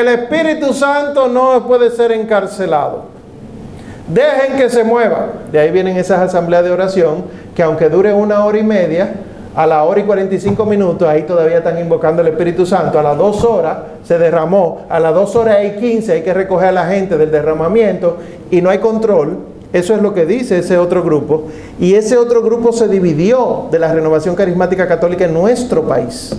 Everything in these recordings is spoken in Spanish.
El Espíritu Santo no puede ser encarcelado. Dejen que se mueva. De ahí vienen esas asambleas de oración que aunque dure 1 hora y media, a la 1 hora y 45 minutos, ahí todavía están invocando el Espíritu Santo. A las 2 horas se derramó, a las 2 horas y 15 hay que recoger a la gente del derramamiento y no hay control. Eso es lo que dice ese otro grupo. Y ese otro grupo se dividió de la Renovación Carismática Católica en nuestro país.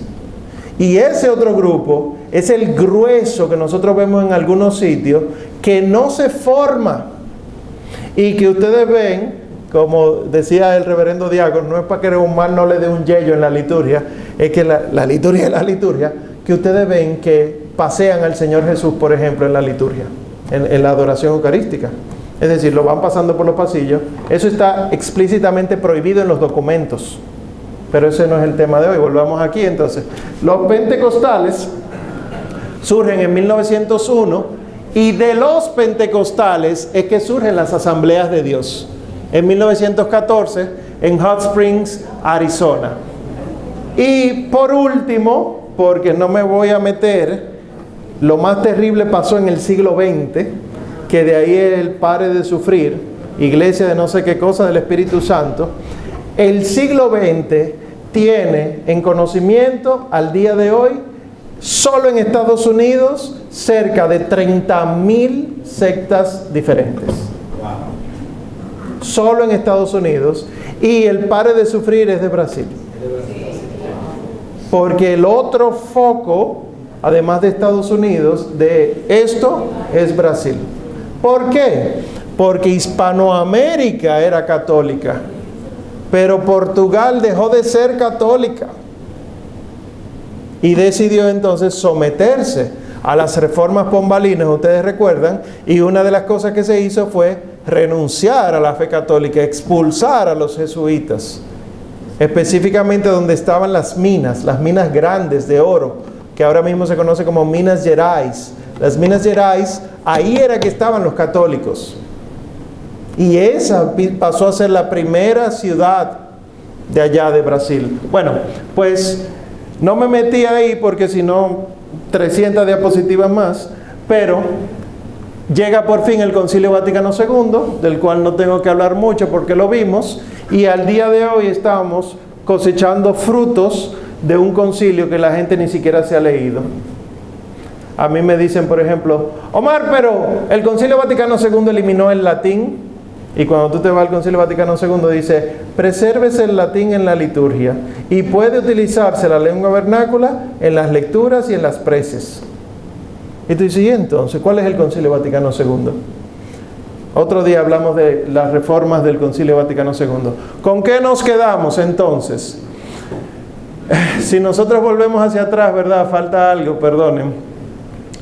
Y ese otro grupo es el grueso que nosotros vemos en algunos sitios, que no se forma. Y que ustedes ven, como decía el reverendo diácono, no es para que un mal no le dé un yello en la liturgia, es que la liturgia es la liturgia, que ustedes ven que pasean al Señor Jesús, por ejemplo, en la liturgia, en la adoración eucarística. Es decir, lo van pasando por los pasillos. Eso está explícitamente prohibido en los documentos. Pero ese no es el tema de hoy. Volvamos aquí entonces. Los pentecostales surgen en 1901 y de los pentecostales es que surgen las asambleas de Dios. En 1914 en Hot Springs, Arizona. Y por último, porque no me voy a meter, lo más terrible pasó en el siglo XX, que de ahí el pare de sufrir, iglesia de no sé qué cosa del Espíritu Santo. El siglo XX tiene en conocimiento al día de hoy, solo en Estados Unidos, cerca de 30,000 sectas diferentes. Solo en Estados Unidos. Y el pare de sufrir es de Brasil. Porque el otro foco, además de Estados Unidos, de esto es Brasil. ¿Por qué? Porque Hispanoamérica era católica, pero Portugal dejó de ser católica y decidió entonces someterse a las reformas pombalinas, ustedes recuerdan, y una de las cosas que se hizo fue renunciar a la fe católica, expulsar a los jesuitas, específicamente donde estaban las minas grandes de oro, que ahora mismo se conoce como Minas Gerais. Las Minas Gerais, ahí era que estaban los católicos. Y esa pasó a ser la primera ciudad de allá de Brasil. Bueno, pues no me metí ahí porque si no, 300 diapositivas más. Pero llega por fin el Concilio Vaticano II, del cual no tengo que hablar mucho porque lo vimos. Y al día de hoy estamos cosechando frutos de un concilio que la gente ni siquiera se ha leído. A mí me dicen, por ejemplo, Omar, pero el Concilio Vaticano II eliminó el latín. Y cuando tú te vas al Concilio Vaticano II dice, presérvese el latín en la liturgia y puede utilizarse la lengua vernácula en las lecturas y en las preces. Y tú dices, ¿y entonces cuál es el Concilio Vaticano II? Otro día hablamos de las reformas del Concilio Vaticano II. ¿Con qué nos quedamos entonces? Si nosotros volvemos hacia atrás, ¿verdad? Falta algo, perdonen.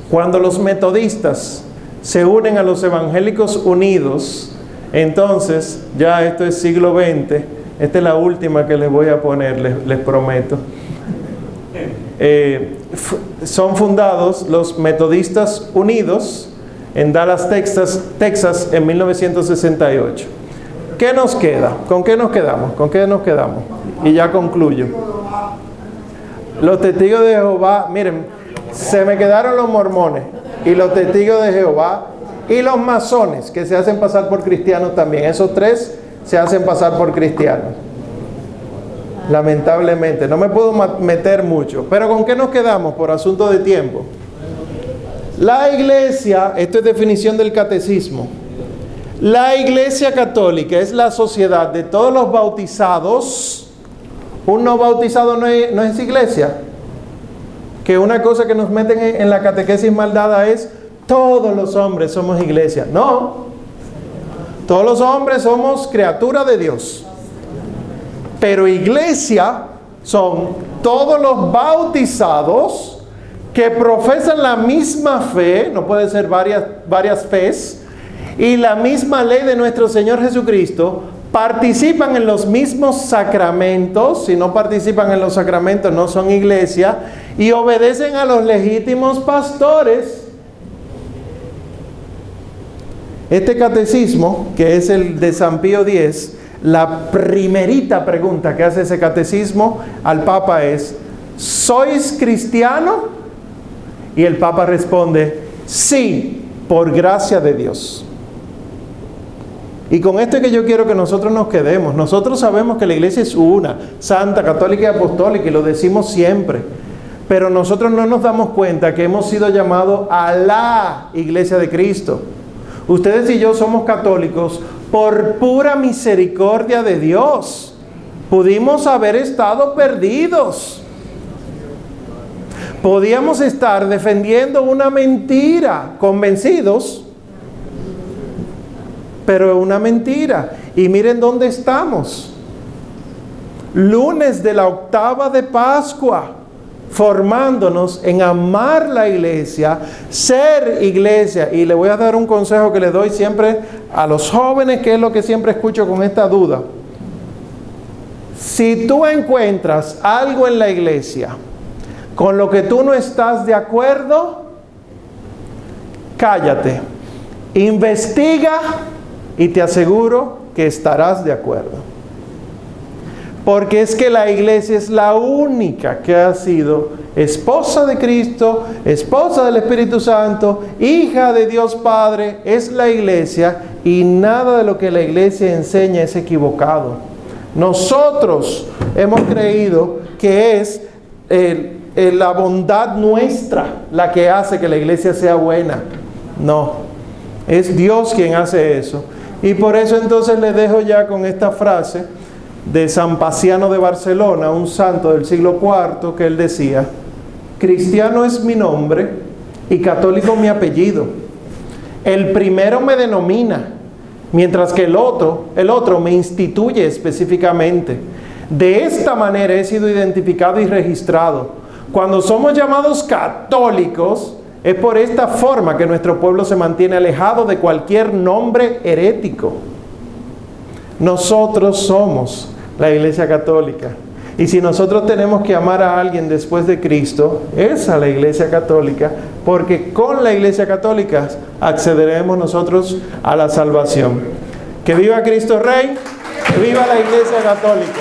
Cuando los metodistas se unen a los evangélicos unidos, entonces, ya esto es siglo XX, esta es la última que les voy a poner, les prometo. Son fundados los Metodistas Unidos en Dallas, Texas, en 1968. ¿Qué nos queda? ¿Con qué nos quedamos? ¿Con qué nos quedamos? Y ya concluyo. Los testigos de Jehová, miren, se me quedaron los mormones y los testigos de Jehová y los masones, que se hacen pasar por cristianos también. Esos tres se hacen pasar por cristianos. Lamentablemente, no me puedo meter mucho. Pero ¿con qué nos quedamos por asunto de tiempo? La iglesia, esto es definición del catecismo. La iglesia católica es la sociedad de todos los bautizados. Un no bautizado no es iglesia. Que una cosa que nos meten en la catequesis mal dada es todos los hombres somos iglesia. No, todos los hombres somos criaturas de Dios. Pero iglesia son todos los bautizados que profesan la misma fe, no puede ser varias fes, y la misma ley de nuestro Señor Jesucristo, participan en los mismos sacramentos. Si no participan en los sacramentos no son iglesia, y obedecen a los legítimos pastores. Este catecismo, que es el de San Pío X, la primerita pregunta que hace ese catecismo al Papa es: ¿sois cristiano? Y el Papa responde, sí, por gracia de Dios. Y con esto es que yo quiero que nosotros nos quedemos. Nosotros sabemos que la iglesia es una, santa, católica y apostólica, y lo decimos siempre. Pero nosotros no nos damos cuenta que hemos sido llamados a la iglesia de Cristo. Ustedes y yo somos católicos por pura misericordia de Dios. Pudimos haber estado perdidos. Podíamos estar defendiendo una mentira, convencidos, pero una mentira. Y miren dónde estamos. Lunes de la octava de Pascua, formándonos en amar la iglesia, ser iglesia. Y le voy a dar un consejo que le doy siempre a los jóvenes, que es lo que siempre escucho con esta duda. Si tú encuentras algo en la iglesia con lo que tú no estás de acuerdo, cállate, investiga y te aseguro que estarás de acuerdo. Porque es que la iglesia es la única que ha sido esposa de Cristo, esposa del Espíritu Santo, hija de Dios Padre, es la iglesia, y nada de lo que la iglesia enseña es equivocado. Nosotros hemos creído que es la bondad nuestra la que hace que la iglesia sea buena. No, es Dios quien hace eso. Y por eso entonces les dejo ya con esta frase de San Paciano de Barcelona, un santo del siglo IV, que él decía: cristiano es mi nombre y católico mi apellido. El primero me denomina, mientras que el otro me instituye específicamente. De esta manera he sido identificado y registrado. Cuando somos llamados católicos, es por esta forma que nuestro pueblo se mantiene alejado de cualquier nombre herético. Nosotros somos la Iglesia Católica. Y si nosotros tenemos que amar a alguien después de Cristo, es a la Iglesia Católica, porque con la Iglesia Católica accederemos nosotros a la salvación. ¡Que viva Cristo Rey! ¡Que viva la Iglesia Católica!